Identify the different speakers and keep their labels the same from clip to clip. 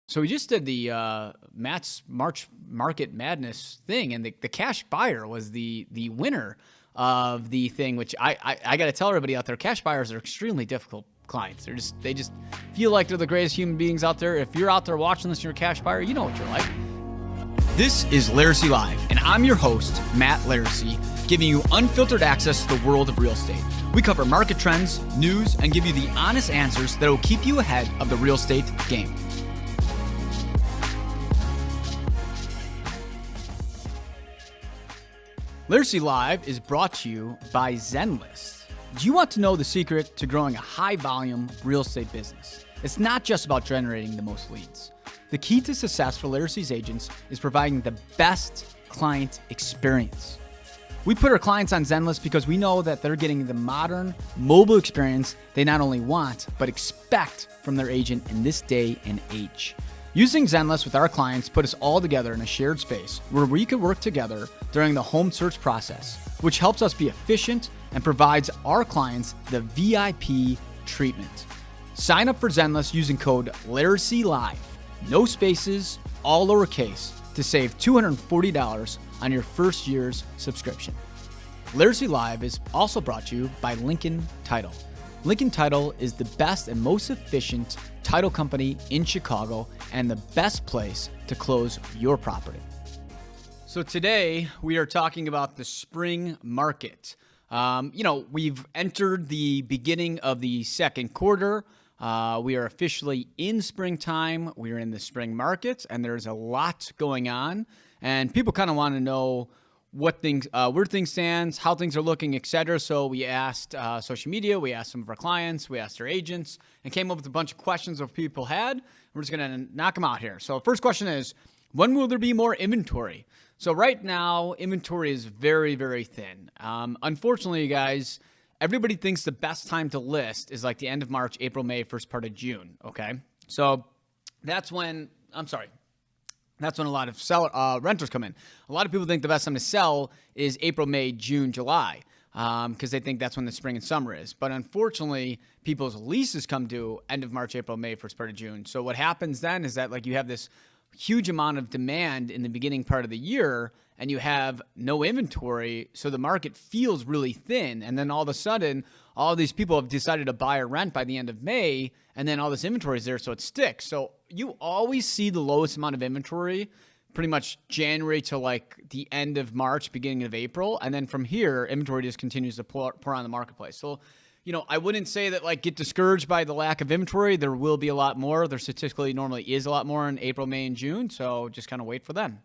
Speaker 1: So we just did the Matt's March Market Madness thing, and the cash buyer was the winner of the thing. Which I got to tell everybody out there, cash buyers are extremely difficult clients. They just feel like they're the greatest human beings out there. If you're out there watching this, and you're a cash buyer, you know what you're like. This is Laricy Live, and I'm your host, Matt Laricy, giving you unfiltered access to the world of real estate. We cover market trends, news, and give you the honest answers that will keep you ahead of the real estate game. Laricy Live is brought to you by Zenlist. Do you want to know the secret to growing a high-volume real estate business? It's not just about generating the most leads. The key to success for Laricy's agents is providing the best client experience. We put our clients on Zenlist because we know that they're getting the modern, mobile experience they not only want, but expect from their agent in this day and age. Using Zenlist with our clients put us all together in a shared space where we could work together during the home search process, which helps us be efficient and provides our clients the VIP treatment. Sign up for Zenlist using code LARICYLIVE, no spaces, all lowercase, to save $240 on your first year's subscription. Laricy Live is also brought to you by Lincoln Title. Lincoln Title is the best and most efficient title company in Chicago and the best place to close your property. So today we are talking about the spring market. We've entered the beginning of the second quarter. We are officially in springtime. We are in the spring market, and there's a lot going on. And people kind of want to know what things, where things stand, how things are looking, etc. So we asked social media, we asked some of our clients, we asked our agents, and came up with a bunch of questions that people had. We're just going to knock them out here. So first question is, when will there be more inventory? So right now, inventory is very, very thin. Unfortunately, you guys, everybody thinks the best time to list is like the end of March, April, May, first part of June. Okay. So that's when a lot of renters come in. A lot of people think the best time to sell is April, May, June, July, because they think that's when the spring and summer is. But unfortunately, people's leases come due end of March, April, May, first part of June. So what happens then is that you have this huge amount of demand in the beginning part of the year, and you have no inventory, so the market feels really thin. And then all of a sudden, all these people have decided to buy or rent by the end of May, and then all this inventory is there, so it sticks. So you always see the lowest amount of inventory pretty much January to the end of March, beginning of April. And then from here, inventory just continues to pour on the marketplace. So, I wouldn't say that get discouraged by the lack of inventory. There will be a lot more. There statistically normally is a lot more in April, May, and June. So just kind of wait for them.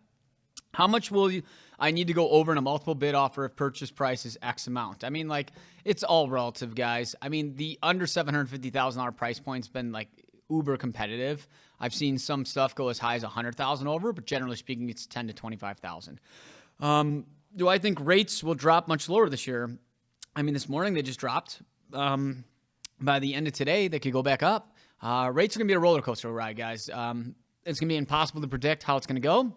Speaker 1: How much will I need to go over in a multiple bid offer if purchase price is X amount? I mean, it's all relative, guys. I mean, the under $750,000 price point's been uber competitive. I've seen some stuff go as high as $100,000 over, but generally speaking, it's $10,000 to $25,000. Do I think rates will drop much lower this year? I mean, this morning they just dropped. By the end of today, they could go back up. Rates are going to be a roller coaster ride, guys. It's going to be impossible to predict how it's going to go.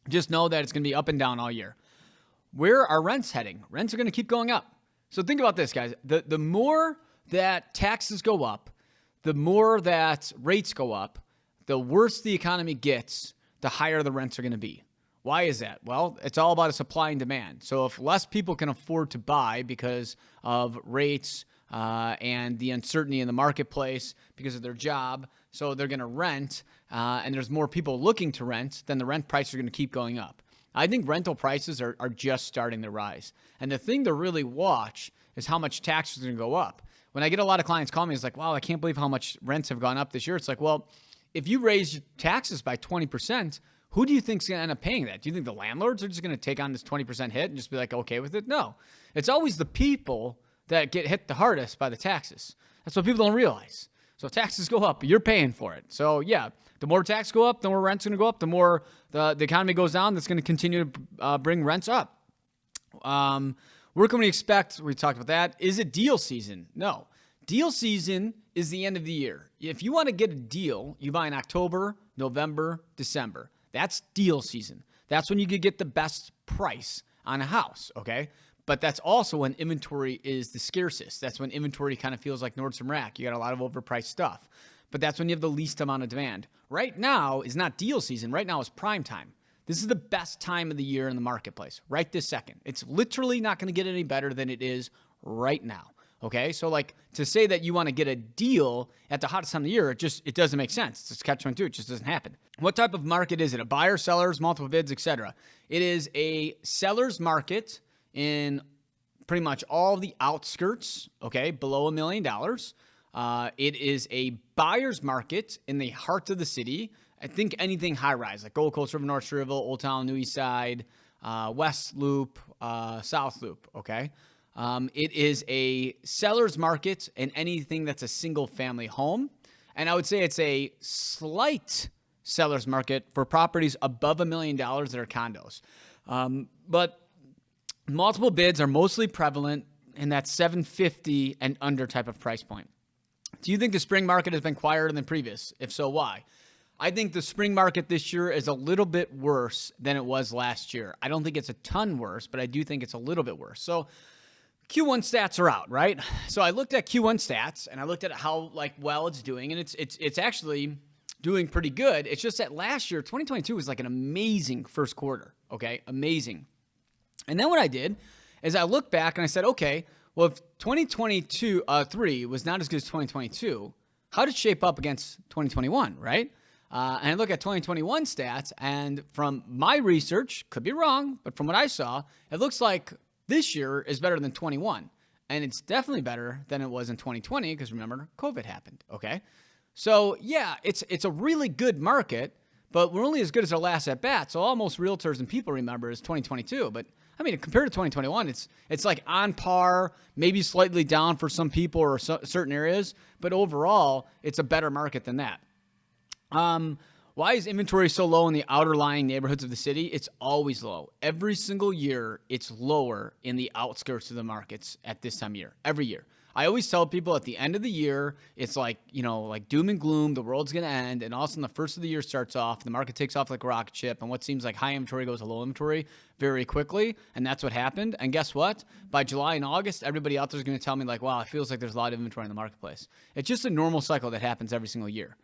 Speaker 1: Just know that it's going to be up and down all year. Where are rents heading? Rents are going to keep going up. So think about this, guys. The more that taxes go up, the more that rates go up, the worse the economy gets, the higher the rents are going to be. Why is that? Well, it's all about a supply and demand. So if less people can afford to buy because of rates and the uncertainty in the marketplace because of their job, so they're going to rent, and there's more people looking to rent, then the rent prices are going to keep going up. I think rental prices are just starting to rise. And the thing to really watch is how much taxes are going to go up. When I get a lot of clients call me, it's like, wow, I can't believe how much rents have gone up this year. It's like, well, if you raise taxes by 20%, who do you think is going to end up paying that? Do you think the landlords are just going to take on this 20% hit and just be okay with it? No. It's always the people that get hit the hardest by the taxes. That's what people don't realize. So taxes go up, you're paying for it. So yeah, the more taxes go up, the more rent's going to go up. The more the economy goes down, that's going to continue to bring rents up. Where can we expect? We talked about that. Is it deal season? No. Deal season is the end of the year. If you want to get a deal, you buy in October, November, December. That's deal season. That's when you could get the best price on a house, okay? But that's also when inventory is the scarcest. That's when inventory kind of feels like Nordstrom Rack. You got a lot of overpriced stuff. but that's when you have the least amount of demand. Right now is not deal season. Right now is prime time. This is the best time of the year in the marketplace, right this second. It's literally not going to get any better than it is right now. Okay, so like to say that you want to get a deal at the hottest time of the year, it doesn't make sense. It's catch-22. It just doesn't happen. What type of market is it? A buyer, sellers, multiple bids, etc. It is a seller's market in pretty much all the outskirts, okay, below $1 million. It is a buyer's market in the heart of the city. I think anything high-rise, like Gold Coast, River North, Sherrville, Old Town, New East Side, West Loop, South Loop, okay? It is a seller's market in anything that's a single-family home. And I would say it's a slight seller's market for properties above $1 million that are condos. But multiple bids are mostly prevalent in that 750 and under type of price point. Do you think the spring market has been quieter than previous? If so, why? I think the spring market this year is a little bit worse than it was last year. I don't think it's a ton worse, but I do think it's a little bit worse. So Q1 stats are out, right? So I looked at Q1 stats and I looked at how well it's doing, and it's actually doing pretty good. It's just that last year, 2022, was like an amazing first quarter, okay? Amazing. And then what I did is I looked back and I said, okay, well, if 2023 was not as good as 2022, how did it shape up against 2021, right? And I look at 2021 stats, and from my research, could be wrong, but from what I saw, it looks like this year is better than 21. And it's definitely better than it was in 2020 because remember, COVID happened, okay? So yeah, it's a really good market, but we're only as good as our last at bat. So all most realtors and people remember is 2022. But I mean, compared to 2021, it's like on par, maybe slightly down for some people or certain areas, but overall, it's a better market than that. Why is inventory so low in the outer lying neighborhoods of the city? It's always low. Every single year, it's lower in the outskirts of the markets at this time of year. Every year. I always tell people at the end of the year, it's like, like doom and gloom, the world's going to end, and all of a sudden the first of the year starts off, the market takes off like a rocket ship, and what seems like high inventory goes to low inventory very quickly, and that's what happened. And guess what? By July and August, everybody out there is going to tell me like, wow, it feels like there's a lot of inventory in the marketplace. It's just a normal cycle that happens every single year.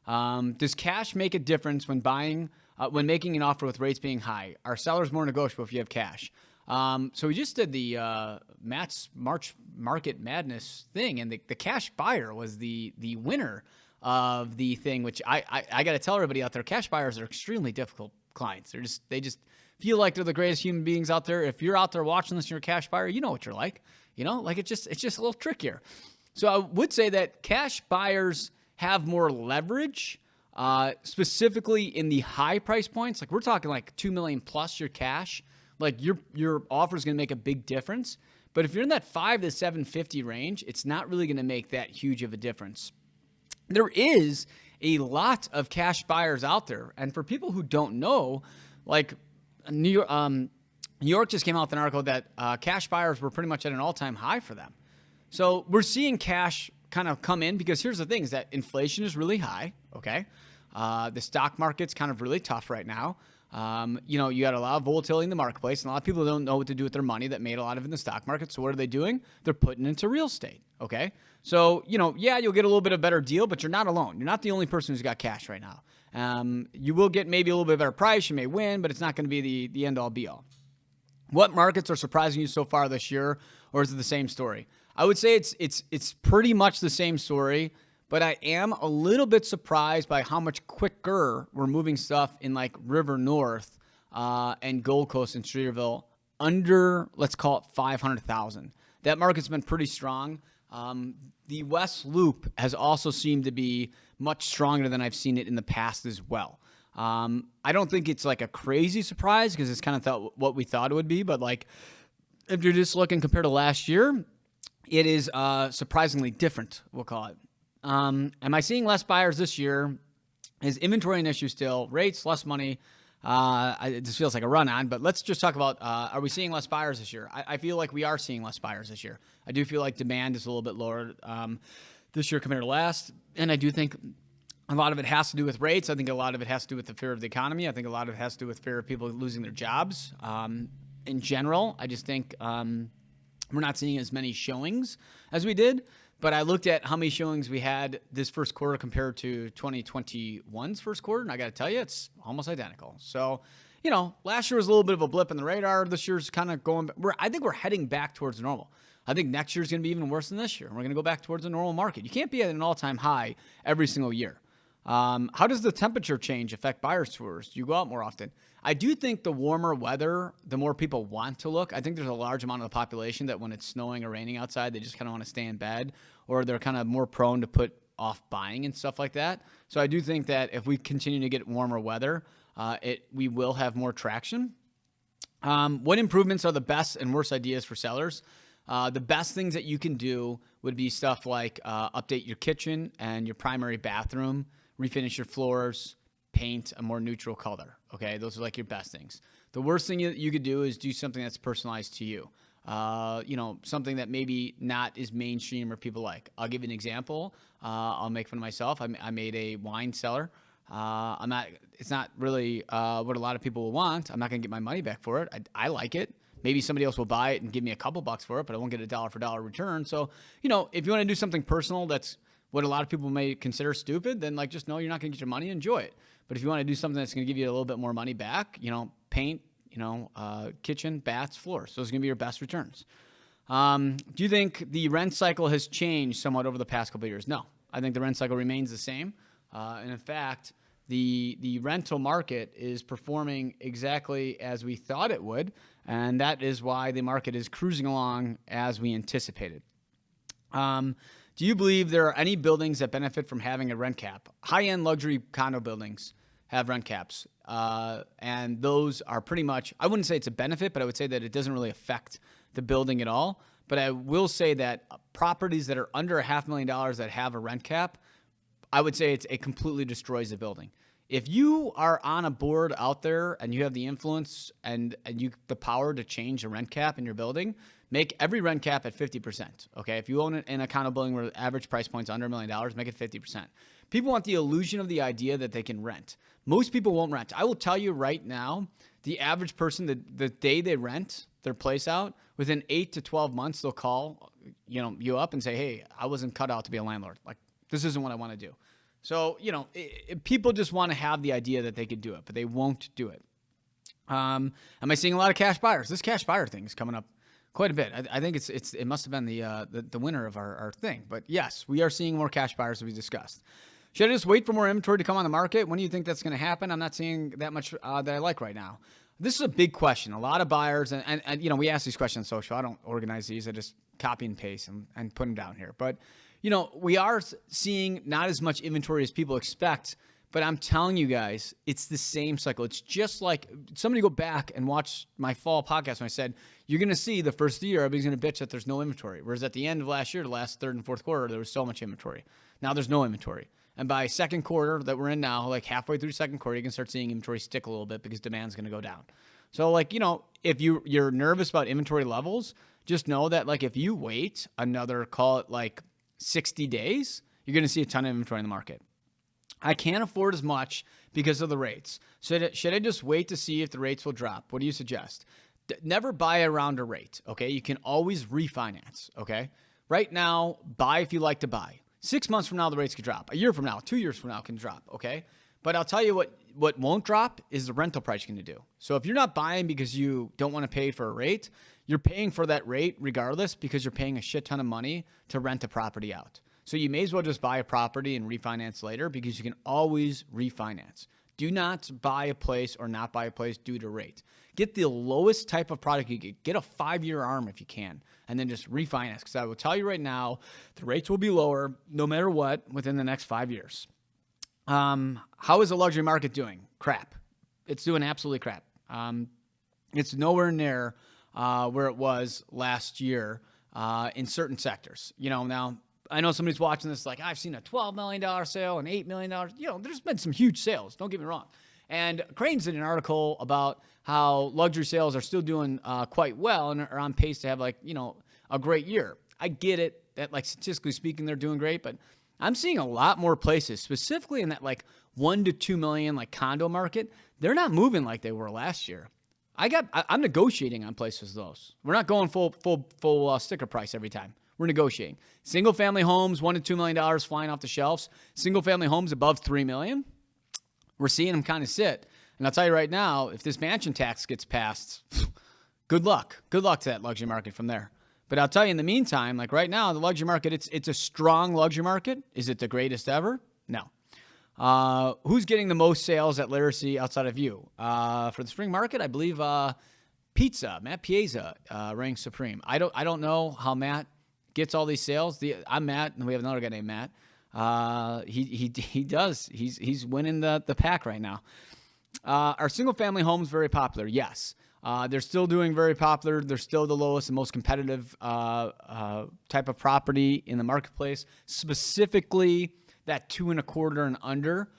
Speaker 1: Does cash make a difference when when making an offer with rates being high? Are sellers more negotiable if you have cash? So we just did the Matt's March Market Madness thing, and the cash buyer was the winner of the thing, which I got to tell everybody out there, cash buyers are extremely difficult clients. They just feel like they're the greatest human beings out there. If you're out there watching this and you're a cash buyer, you know what you're like. Like it's just a little trickier. So I would say that cash buyers have more leverage, specifically in the high price points. Like we're talking like $2 million plus your cash. Like your offer is going to make a big difference. But if you're in that 5 to 750 range, it's not really going to make that huge of a difference. There is a lot of cash buyers out there. And for people who don't know, like New York just came out with an article that cash buyers were pretty much at an all-time high for them. So we're seeing cash kind of come in because here's the thing is that inflation is really high, okay? The stock market's kind of really tough right now. You got a lot of volatility in the marketplace, and a lot of people don't know what to do with their money that made a lot of it in the stock market. So what are they doing? They're putting it into real estate, okay? So, you'll get a little bit of a better deal, but you're not alone. You're not the only person who's got cash right now. You will get maybe a little bit better price. You may win, but it's not going to be the end-all, be-all. What markets are surprising you so far this year, or is it the same story? I would say it's pretty much the same story, but I am a little bit surprised by how much quicker we're moving stuff in like River North and Gold Coast and Streeterville under, let's call it 500,000. That market's been pretty strong. The West Loop has also seemed to be much stronger than I've seen it in the past as well. I don't think it's like a crazy surprise because it's kind of what we thought it would be, but like if you're just looking compared to last year, it is surprisingly different, we'll call it. Am I seeing less buyers this year? Is inventory an issue still? Rates, less money? It just feels like a run-on, but let's just talk about, are we seeing less buyers this year? I feel like we are seeing less buyers this year. I do feel like demand is a little bit lower this year compared to last, and I do think a lot of it has to do with rates. I think a lot of it has to do with the fear of the economy. I think a lot of it has to do with fear of people losing their jobs. In general, I just think we're not seeing as many showings as we did. But I looked at how many showings we had this first quarter compared to 2021's first quarter, and I got to tell you, it's almost identical. So, last year was a little bit of a blip in the radar. This year's kind of going. I think we're heading back towards normal. I think next year's going to be even worse than this year. We're going to go back towards a normal market. You can't be at an all-time high every single year. How does the temperature change affect buyers' tours? Do you go out more often? I do think the warmer weather, the more people want to look. I think there's a large amount of the population that when it's snowing or raining outside, they just kind of want to stay in bed, or they're kind of more prone to put off buying and stuff like that. So I do think that if we continue to get warmer weather, we will have more traction. What improvements are the best and worst ideas for sellers? The best things that you can do would be stuff like update your kitchen and your primary bathroom, refinish your floors, paint a more neutral color. Okay, those are like your best things. The worst thing you could do is do something that's personalized to you. Something that maybe not is mainstream or people like. I'll give you an example. I'll make fun of myself. I made a wine cellar. It's not really what a lot of people will want. I'm not going to get my money back for it. I like it. Maybe somebody else will buy it and give me a couple bucks for it, but I won't get a dollar for dollar return. So, if you want to do something personal that's what a lot of people may consider stupid, then just know you're not going to get your money, enjoy it. But if you want to do something that's going to give you a little bit more money back, paint, kitchen, baths, floors. Those are going to be your best returns. Do you think the rent cycle has changed somewhat over the past couple of years? No, I think the rent cycle remains the same. And in fact, the rental market is performing exactly as we thought it would. And that is why the market is cruising along as we anticipated. Do you believe there are any buildings that benefit from having a rent cap? High-end luxury condo buildings have rent caps. And those are pretty much, I wouldn't say it's a benefit, but I would say that it doesn't really affect the building at all. But I will say that properties that are under $500,000 that have a rent cap, I would say it completely destroys the building. If you are on a board out there and you have the influence and the power to change the rent cap in your building, make every rent cap at 50%. Okay, if you own it in a condo building where the average price point's under $1 million, make it 50%. People want the illusion of the idea that they can rent. Most people won't rent. I will tell you right now, the average person, the day they rent their place out, within 8 to 12 months, they'll call you up and say, hey, I wasn't cut out to be a landlord. This isn't what I want to do. So, people just want to have the idea that they could do it, but they won't do it. Am I seeing a lot of cash buyers? This cash buyer thing is coming up quite a bit. I think it must have been the winner of our thing. But yes, we are seeing more cash buyers as we discussed. Should I just wait for more inventory to come on the market? When do you think that's going to happen? I'm not seeing that much that I like right now. This is a big question. A lot of buyers, and we ask these questions on social. I don't organize these. I just copy and paste and put them down here. But, we are seeing not as much inventory as people expect. But I'm telling you guys, it's the same cycle. It's just like somebody go back and watch my fall podcast when I said, you're going to see the first of the year, everybody's going to bitch that there's no inventory. Whereas at the end of last year, the last third and fourth quarter, there was so much inventory. Now there's no inventory. And by second quarter that we're in now, halfway through second quarter, you can start seeing inventory stick a little bit because demand's going to go down. So if you're nervous about inventory levels, just know that if you wait another, call it 60 days, you're going to see a ton of inventory in the market. I can't afford as much because of the rates. So should I just wait to see if the rates will drop? What do you suggest? Never buy around a rate, okay? You can always refinance, okay? Right now, buy if you like to buy. 6 months from now, the rates could drop. A year from now, 2 years from now can drop, okay? But I'll tell you what won't drop is the rental price you're going to do. So if you're not buying because you don't want to pay for a rate, you're paying for that rate regardless because you're paying a shit ton of money to rent a property out. So you may as well just buy a property and refinance later because you can always refinance. Do not buy a place or not buy a place due to rate. Get the lowest type of product you get. Get a 5-year ARM if you can, and then just refinance. Because I will tell you right now, the rates will be lower no matter what within the next 5 years. How is the luxury market doing? Crap. It's doing absolutely crap. It's nowhere near where it was last year in certain sectors. Now, I know somebody's watching this I've seen a $12 million sale, an $8 million. There's been some huge sales. Don't get me wrong. And Cranes did an article about how luxury sales are still doing quite well and are on pace to have a great year. I get it that statistically speaking, they're doing great, but I'm seeing a lot more places, specifically in that 1 to 2 million condo market. They're not moving like they were last year. I'm negotiating on places those. We're not going full sticker price every time. we're negotiating. Single family homes, $1 to $2 million flying off the shelves. Single family homes above $3 million, we're seeing them kind of sit. And I'll tell you right now, if this mansion tax gets passed, good luck. Good luck to that luxury market from there. But I'll tell you in the meantime, like right now, the luxury market, it's a strong luxury market. Is it the greatest ever? No. Who's getting the most sales at Laricy outside of you? For the spring market, I believe Matt Piazza ranks supreme. I don't know how Matt gets all these sales. I'm Matt, and we have another guy named Matt. He does. He's winning the pack right now. Are single family homes very popular? Yes. They're still doing very popular. They're still the lowest and most competitive type of property in the marketplace. Specifically, that 2.25 and under.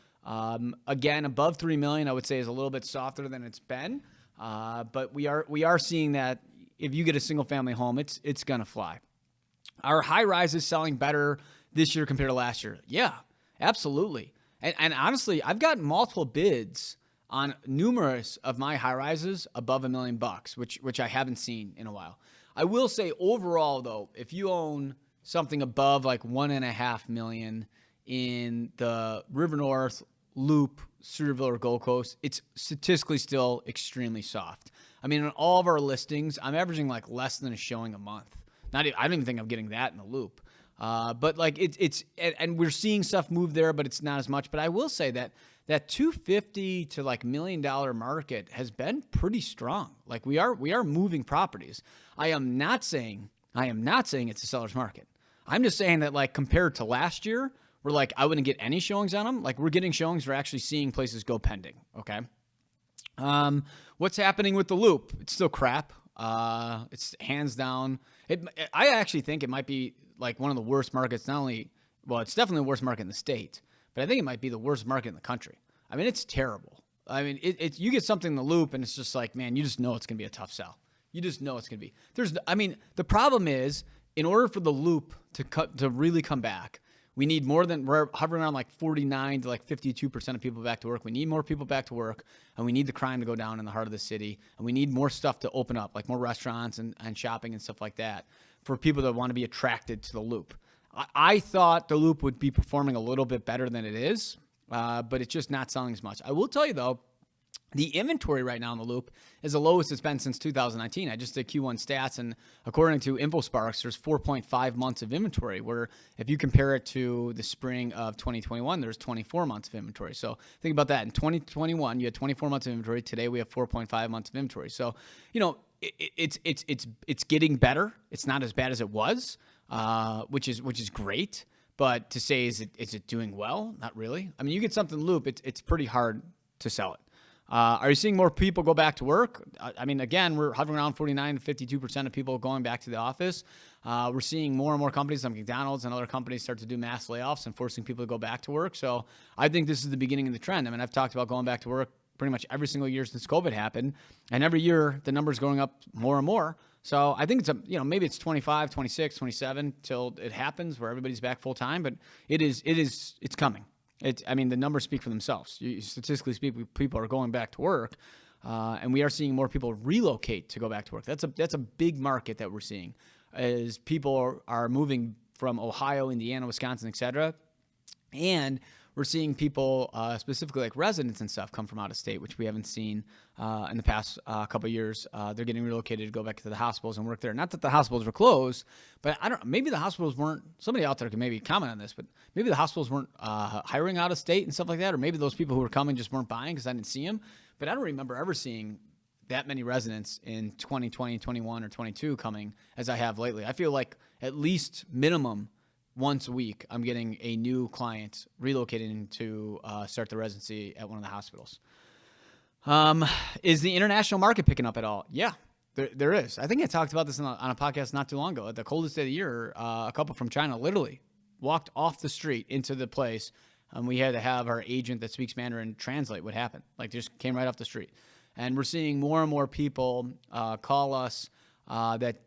Speaker 1: Again, above 3 million, I would say is a little bit softer than it's been. But we are seeing that if you get a single family home, it's gonna fly. Are high rises selling better this year compared to last year? Yeah, absolutely. And honestly, I've gotten multiple bids on numerous of my high rises above $1 million, which I haven't seen in a while. I will say overall though, if you own something above like 1.5 million in the River North, Loop, Cedarville, or Gold Coast, it's statistically still extremely soft. I mean, in all of our listings, I'm averaging like less than a showing a month. I don't even think I'm getting that in the Loop. But like and we're seeing stuff move there, but it's not as much. But I will say that 250 to like $1 million market has been pretty strong. Like we are moving properties. I am not saying it's a seller's market. I'm just saying that like compared to last year, we're like, I wouldn't get any showings on them. Like we're getting showings. We're actually seeing places go pending. Okay. What's happening with the Loop? It's still crap. It's hands down. I actually think it might be like one of the worst markets. It's definitely the worst market in the state, but I think it might be the worst market in the country. I mean, it's terrible. I mean, you get something in the Loop and it's just like, man, you just know it's going to be a tough sell. You just know it's going to be. The problem is in order for the Loop to really come back, we're hovering around like 49 to like 52% of people back to work. We need more people back to work, and we need the crime to go down in the heart of the city, and we need more stuff to open up, like more restaurants and shopping and stuff like that for people that want to be attracted to the Loop. I thought the Loop would be performing a little bit better than it is, but it's just not selling as much. I will tell you though, the inventory right now in the Loop is the lowest it's been since 2019. I just did Q1 stats, and according to InfoSparks, there's 4.5 months of inventory, where if you compare it to the spring of 2021, there's 24 months of inventory. So think about that. In 2021, you had 24 months of inventory. Today, we have 4.5 months of inventory. So, it's getting better. It's not as bad as it was, which is great. But to say, is it doing well? Not really. I mean, you get something Loop, it's pretty hard to sell it. Are you seeing more people go back to work? I mean, again, we're hovering around 49 to 52% of people going back to the office. We're seeing more and more companies like McDonald's and other companies start to do mass layoffs and forcing people to go back to work. So I think this is the beginning of the trend. I mean, I've talked about going back to work pretty much every single year since COVID happened. And every year, the number's going up more and more. So I think maybe it's 25, 26, 27 till it happens where everybody's back full time. But it's coming. The numbers speak for themselves. Statistically speaking, people are going back to work, and we are seeing more people relocate to go back to work. That's a big market that we're seeing, as people are moving from Ohio, Indiana, Wisconsin, etc. And we're seeing people, specifically like residents and stuff, come from out of state, which we haven't seen in the past couple of years. They're getting relocated to go back to the hospitals and work there. Not that the hospitals were closed, but maybe the hospitals weren't. Somebody out there can maybe comment on this, but maybe the hospitals weren't hiring out of state and stuff like that, or maybe those people who were coming just weren't buying because I didn't see them. But I don't remember ever seeing that many residents in 2020, 21, or 22 coming as I have lately. I feel like at least minimum once a week, I'm getting a new client relocating to start the residency at one of the hospitals. Is the international market picking up at all? Yeah, there is. I think I talked about this on a podcast not too long ago. At the coldest day of the year, a couple from China literally walked off the street into the place, and we had to have our agent that speaks Mandarin translate what happened. Like, just came right off the street. And we're seeing more and more people call us that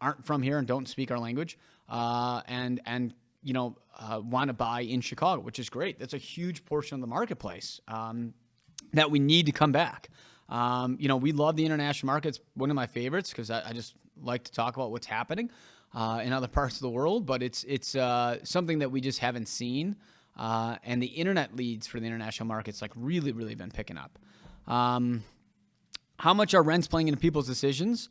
Speaker 1: aren't from here and don't speak our language. And want to buy in Chicago, which is great. That's a huge portion of the marketplace that we need to come back. We love the international market. It's one of my favorites because I just like to talk about what's happening. in other parts of the world, but it's something that we just haven't seen. And the internet leads for the international markets like really, really been picking up. How much are rents playing into people's decisions?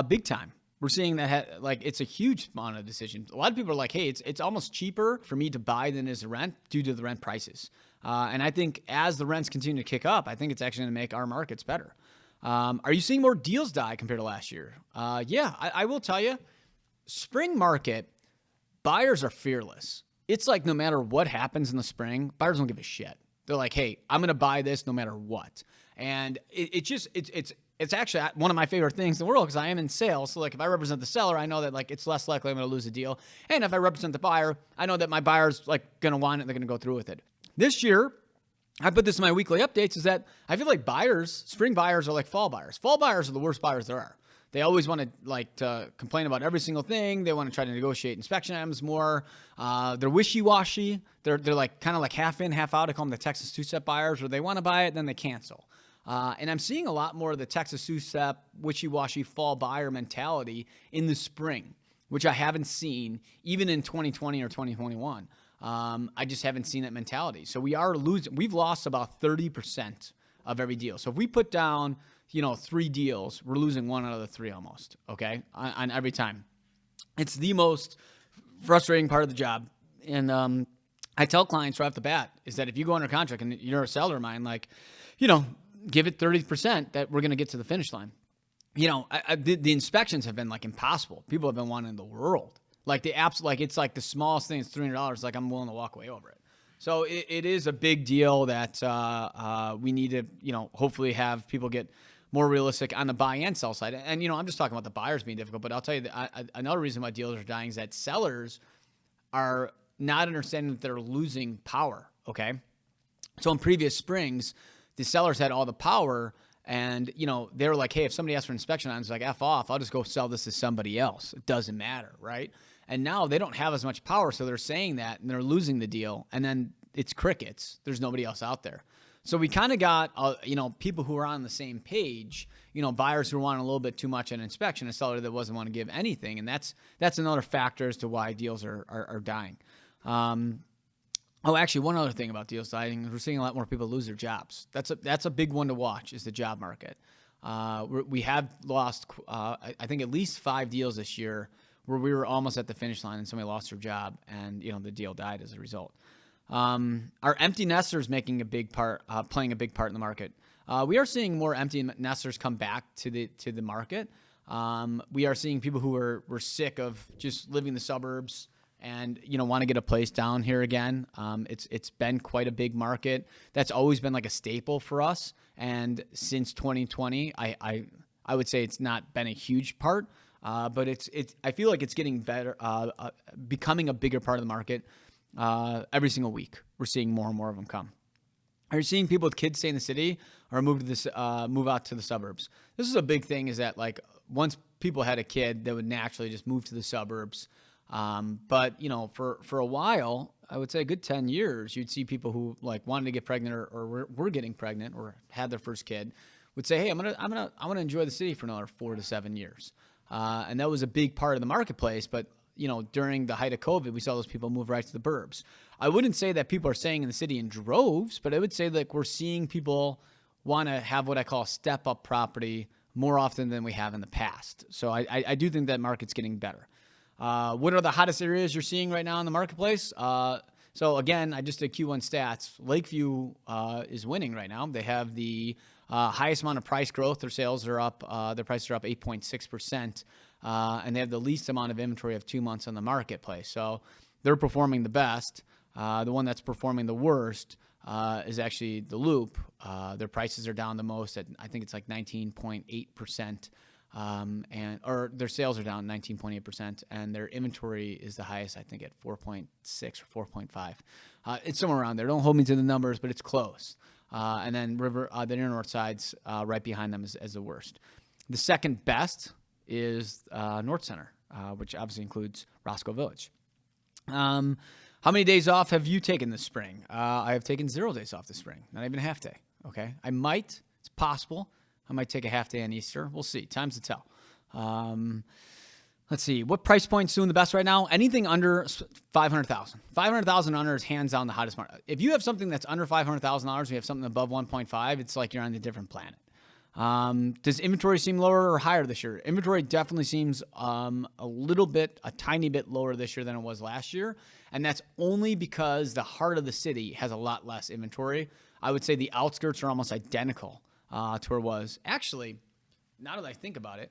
Speaker 1: Big time. We're seeing that it's a huge amount of decision. A lot of people are like, hey, it's almost cheaper for me to buy than it is to rent due to the rent prices. And I think as the rents continue to kick up, I think it's actually going to make our markets better. Are you seeing more deals die compared to last year? Yeah, I will tell you, spring market, buyers are fearless. It's like no matter what happens in the spring, buyers don't give a shit. They're like, hey, I'm going to buy this no matter what. And it's actually one of my favorite things in the world because I am in sales. So like if I represent the seller, I know that like it's less likely I'm going to lose a deal. And if I represent the buyer, I know that my buyer's like going to want it and they're going to go through with it. This year, I put this in my weekly updates, is that I feel like spring buyers are like fall buyers. Fall buyers are the worst buyers there are. They always want to complain about every single thing. They want to try to negotiate inspection items more. They're wishy-washy. They're like kind of like half in, half out. I call them the Texas two-step buyers, where they want to buy it, then they cancel. And I'm seeing a lot more of the Texas two-step, wishy-washy fall buyer mentality in the spring, which I haven't seen even in 2020 or 2021. I just haven't seen that mentality. So we are losing. We've lost about 30% of every deal. So if we put down 3 deals, we're losing 1 out of the 3 almost, okay, on every time. It's the most frustrating part of the job. And I tell clients right off the bat is that if you go under contract and you're a seller of mine, give it 30% that we're going to get to the finish line. The inspections have been like impossible. People have been wanting the world. Like it's like the smallest thing is $300. Like I'm willing to walk away over it. So it is a big deal that we need to, hopefully have people get more realistic on the buy and sell side. And, I'm just talking about the buyers being difficult, but I'll tell you that another reason why deals are dying is that sellers are not understanding that they're losing power, okay? So in previous springs, the sellers had all the power and, they were like, hey, if somebody asks for inspection items, like, F off, I'll just go sell this to somebody else. It doesn't matter, right? And now they don't have as much power, so they're saying that, and they're losing the deal, and then it's crickets. There's nobody else out there. So we kind of got, people who are on the same page, buyers who want a little bit too much an inspection, a seller that doesn't want to give anything. And that's another factor as to why deals are dying. Actually, one other thing about deals dying is we're seeing a lot more people lose their jobs. That's a big one to watch, is the job market. We have lost, I think, at least 5 deals this year where we were almost at the finish line and somebody lost their job and, the deal died as a result. Are empty nesters playing a big part in the market? We are seeing more empty nesters come back to the market. We are seeing people who were sick of just living the suburbs and want to get a place down here again. It's been quite a big market. That's always been like a staple for us. And since 2020, I would say it's not been a huge part, but I feel like it's getting better, becoming a bigger part of the market. Every single week, we're seeing more and more of them come. Are you seeing people with kids stay in the city or move out to the suburbs? This is a big thing, is that like once people had a kid, they would naturally just move to the suburbs. But for a while, I would say a good 10 years, you'd see people who like wanted to get pregnant or were getting pregnant or had their first kid would say, hey, I want to enjoy the city for another 4 to 7 years. And that was a big part of the marketplace, but during the height of COVID, we saw those people move right to the burbs. I wouldn't say that people are staying in the city in droves, but I would say that we're seeing people want to have what I call step-up property more often than we have in the past. So I do think that market's getting better. What are the hottest areas you're seeing right now in the marketplace? So again, I just did Q1 stats. Lakeview is winning right now. They have the highest amount of price growth. Their sales are up. Their prices are up 8.6%. And they have the least amount of inventory of 2 months on the marketplace. So they're performing the best. The one that's performing the worst is actually the Loop. Their prices are down the most at, I think it's like 19.8%. Or their sales are down 19.8%, and their inventory is the highest, I think, at 4.6 or 4.5. It's somewhere around there. Don't hold me to the numbers, but it's close. And then the Inner North Side's right behind them as the worst. The second best is North Center, which obviously includes Roscoe Village. How many days off have you taken this spring? I have taken 0 days off this spring, not even a half day. Okay, I might. It's possible. I might take a half day on Easter. We'll see. Time's to tell. Let's see. What price point's doing the best right now? Anything under 500,000. 500,000 under is hands down the hottest market. If you have something that's under $500,000, you have something above 1.5, it's like you're on a different planet. Does inventory seem lower or higher this year? Inventory definitely seems a tiny bit lower this year than it was last year. And that's only because the heart of the city has a lot less inventory. I would say the outskirts are almost identical to where it was. Actually, now that I think about it,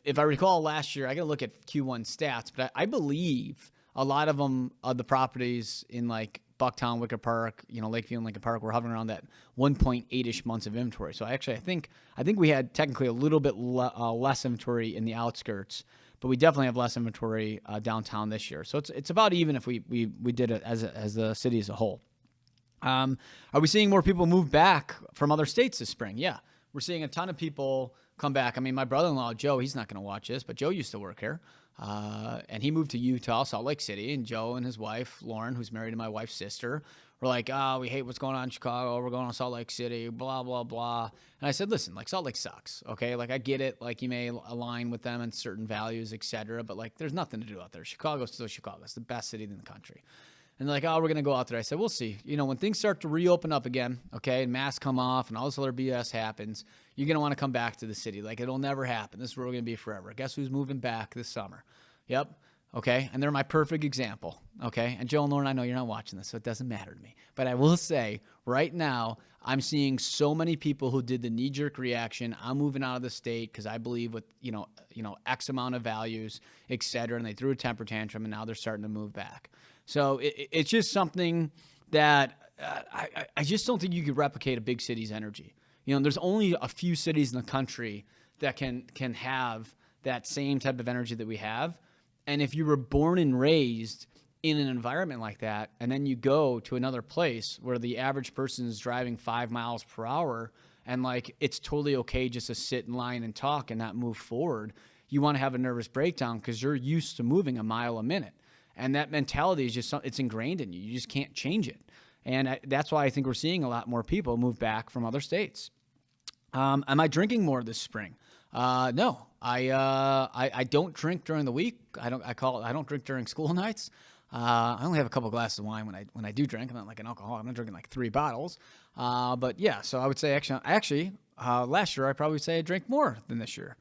Speaker 1: if I recall last year, I got to look at Q1 stats, but I believe a lot of them, the properties in like Bucktown, Wicker Park, Lakeview and Lincoln Park, were hovering around that 1.8-ish months of inventory. So I think we had technically a little bit less inventory in the outskirts, but we definitely have less inventory downtown this year. So it's about even if we did it as the city as a whole. Are we seeing more people move back from other states this spring? Yeah, we're seeing a ton of people come back. I mean, my brother-in-law, Joe, he's not going to watch this, but Joe used to work here. And he moved to Utah, Salt Lake City, and Joe and his wife, Lauren, who's married to my wife's sister, were like, we hate what's going on in Chicago. We're going to Salt Lake City, blah, blah, blah. And I said, listen, like, Salt Lake sucks, okay? Like, I get it. Like, you may align with them in certain values, et cetera, but, like, there's nothing to do out there. Chicago's still Chicago. It's the best city in the country. And they're like, we're going to go out there. I said, we'll see. When things start to reopen up again, okay, and masks come off and all this other BS happens, you're going to want to come back to the city. Like, it'll never happen. This is where we're going to be forever. Guess who's moving back this summer? Yep. Okay. And they're my perfect example. Okay. And Joe and Lauren, I know you're not watching this, so it doesn't matter to me. But I will say right now, I'm seeing so many people who did the knee-jerk reaction. I'm moving out of the state because I believe with, X amount of values, et cetera. And they threw a temper tantrum and now they're starting to move back. So it's just something that I just don't think you could replicate a big city's energy. There's only a few cities in the country that can have that same type of energy that we have. And if you were born and raised in an environment like that, and then you go to another place where the average person is driving 5 miles per hour and like it's totally okay just to sit in line and talk and not move forward, you want to have a nervous breakdown because you're used to moving a mile a minute. And that mentality is just it's ingrained in you. You just can't change it. And that's why I think we're seeing a lot more people move back from other states. Am I drinking more this spring? No, I don't drink during the week. I don't drink during school nights. I only have a couple glasses of wine when I do drink. I'm not like an alcoholic. I'm not drinking like 3 bottles. But yeah, so I would say actually, last year I probably say I drank more than this year.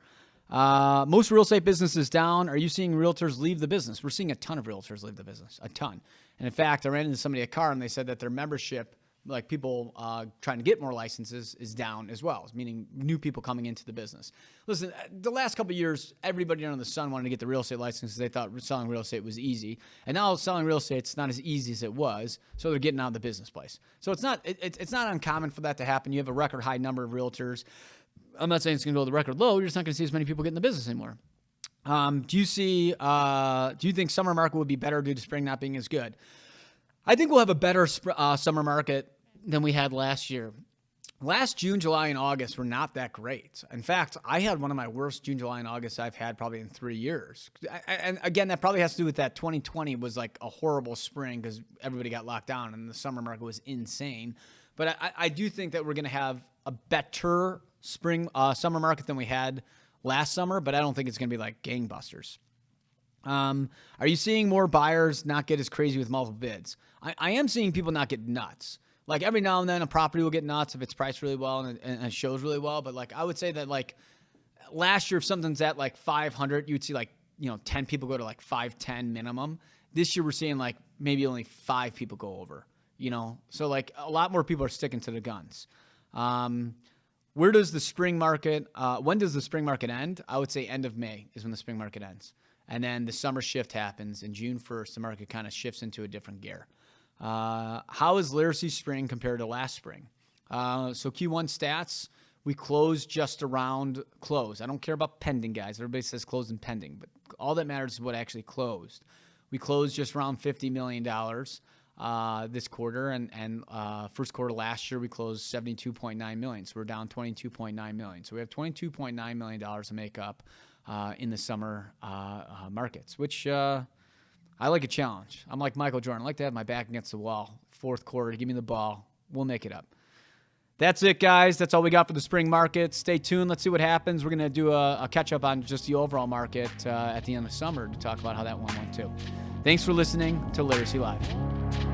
Speaker 1: Most real estate businesses down. Are you seeing realtors leave the business? We're seeing a ton of realtors leave the business, a ton. And in fact, I ran into somebody at car and they said that their membership, like people trying to get more licenses, is down as well, meaning new people coming into the business. Listen, the last couple of years, everybody under the sun wanted to get the real estate license because they thought selling real estate was easy. And now selling real estate's not as easy as it was, so they're getting out of the business place. So it's not uncommon for that to happen. You have a record high number of realtors. I'm not saying it's going to go to the record low. You're just not going to see as many people get in the business anymore. Do you think summer market would be better due to spring not being as good? I think we'll have a better summer market than we had last year. Last June, July, and August were not that great. In fact, I had one of my worst June, July, and August I've had probably in 3 years. And again, that probably has to do with that 2020 was like a horrible spring because everybody got locked down and the summer market was insane. But I do think that we're going to have a better summer market than we had last summer, but I don't think it's going to be like gangbusters. Are you seeing more buyers not get as crazy with multiple bids? I am seeing people not get nuts. Like every now and then a property will get nuts if it's priced really well and it shows really well. But like I would say that like last year, if something's at like 500, you'd see like, 10 people go to like 510 minimum. This year we're seeing like maybe only 5 people go over, So like a lot more people are sticking to the guns. Where does the spring market, when does the spring market end? I would say end of May is when the spring market ends. And then the summer shift happens, and June 1st, the market kind of shifts into a different gear. How is Laricy spring compared to last spring? So Q1 stats, we closed just around close. I don't care about pending, guys. Everybody says closed and pending, but all that matters is what actually closed. We closed just around $50 million this quarter, and first quarter last year we closed $72.9 million. So we're down $22.9 million. So we have $22.9 million to make up in the summer markets, which I like a challenge. I'm like Michael Jordan. I like to have my back against the wall. Fourth quarter, give me the ball. We'll make it up. That's it, guys. That's all we got for the spring market. Stay tuned. Let's see what happens. We're going to do a catch-up on just the overall market at the end of summer to talk about how that one went, too. Thanks for listening to Laricy Live.